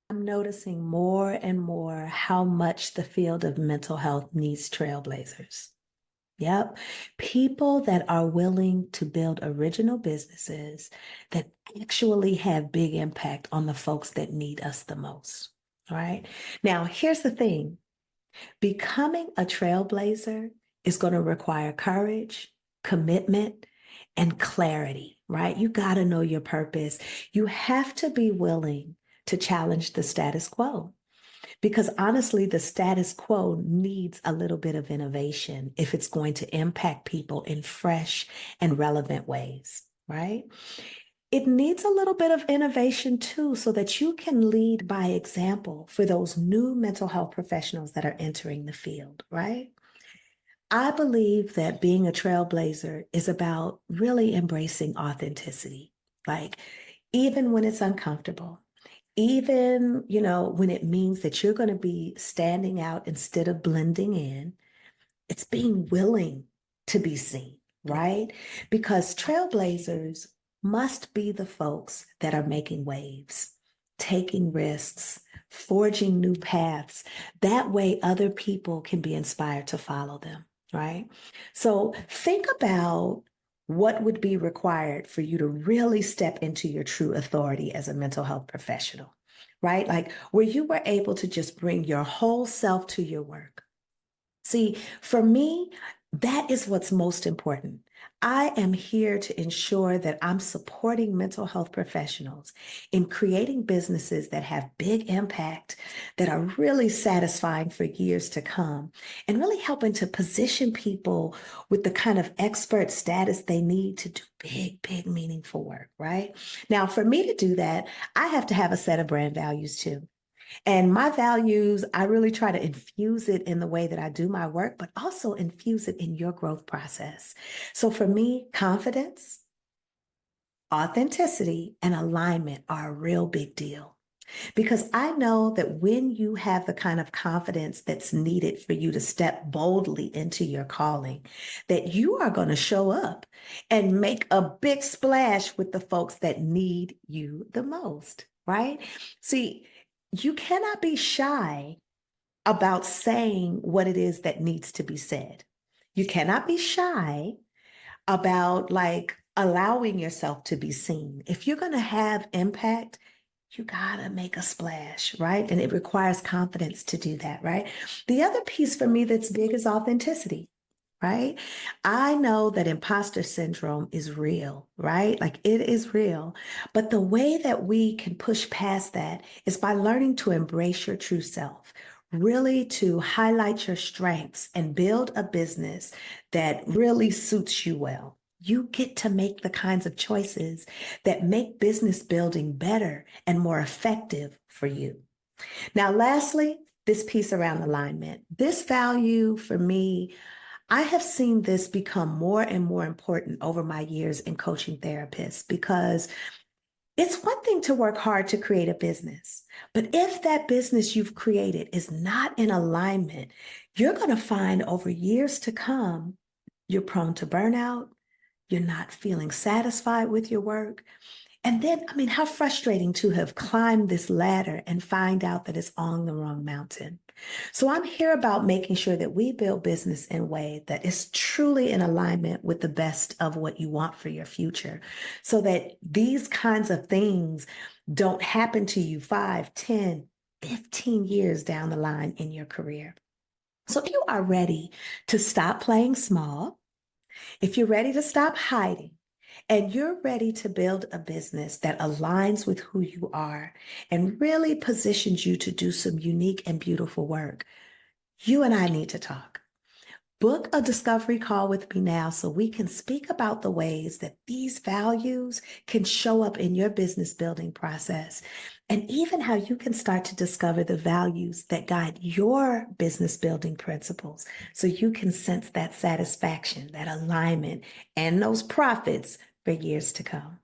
I'm noticing more and more how much the field of mental health needs trailblazers. Yep. People that are willing to build original businesses that actually have big impact on the folks that need us the most. All right. Now, here's the thing. Becoming a trailblazer is going to require courage, commitment, and clarity, right? You got to know your purpose. You have to be willing to challenge the status quo. Because honestly, the status quo needs a little bit of innovation if it's going to impact people in fresh and relevant ways, right? It needs a little bit of innovation too, so that you can lead by example for those new mental health professionals that are entering the field, right? I believe that being a trailblazer is about really embracing authenticity. Like, even when it's uncomfortable, even, when it means that you're going to be standing out instead of blending in, it's being willing to be seen, right? Because trailblazers must be the folks that are making waves, taking risks, forging new paths. That way, other people can be inspired to follow them, right? So think about what would be required for you to really step into your true authority as a mental health professional, right? Like where you were able to just bring your whole self to your work. See, for me, that is what's most important. I am here to ensure that I'm supporting mental health professionals in creating businesses that have big impact, that are really satisfying for years to come, and really helping to position people with the kind of expert status they need to do big, big, meaningful work, right? Now, for me to do that, I have to have a set of brand values too. And my values, I really try to infuse it in the way that I do my work, but also infuse it in your growth process. So for me, confidence, authenticity, and alignment are a real big deal. Because I know that when you have the kind of confidence that's needed for you to step boldly into your calling, that you are going to show up and make a big splash with the folks that need you the most, right? See, you cannot be shy about saying what it is that needs to be said. You cannot be shy about like allowing yourself to be seen. If you're going to have impact, you gotta make a splash, right? And it requires confidence to do that, right? The other piece for me that's big is authenticity, right? I know that imposter syndrome is real, right? Like it is real. But the way that we can push past that is by learning to embrace your true self, really to highlight your strengths and build a business that really suits you well. You get to make the kinds of choices that make business building better and more effective for you. Now, lastly, this piece around alignment. This value for me, I have seen this become more and more important over my years in coaching therapists because it's one thing to work hard to create a business, but if that business you've created is not in alignment, you're going to find over years to come, you're prone to burnout, you're not feeling satisfied with your work. And then, I mean, how frustrating to have climbed this ladder and find out that it's on the wrong mountain. So I'm here about making sure that we build business in a way that is truly in alignment with the best of what you want for your future, so that these kinds of things don't happen to you 5, 10, 15 years down the line in your career. So if you are ready to stop playing small, if you're ready to stop hiding, and you're ready to build a business that aligns with who you are and really positions you to do some unique and beautiful work, you and I need to talk. Book a discovery call with me now so we can speak about the ways that these values can show up in your business building process, and even how you can start to discover the values that guide your business building principles so you can sense that satisfaction, that alignment, and those profits for years to come.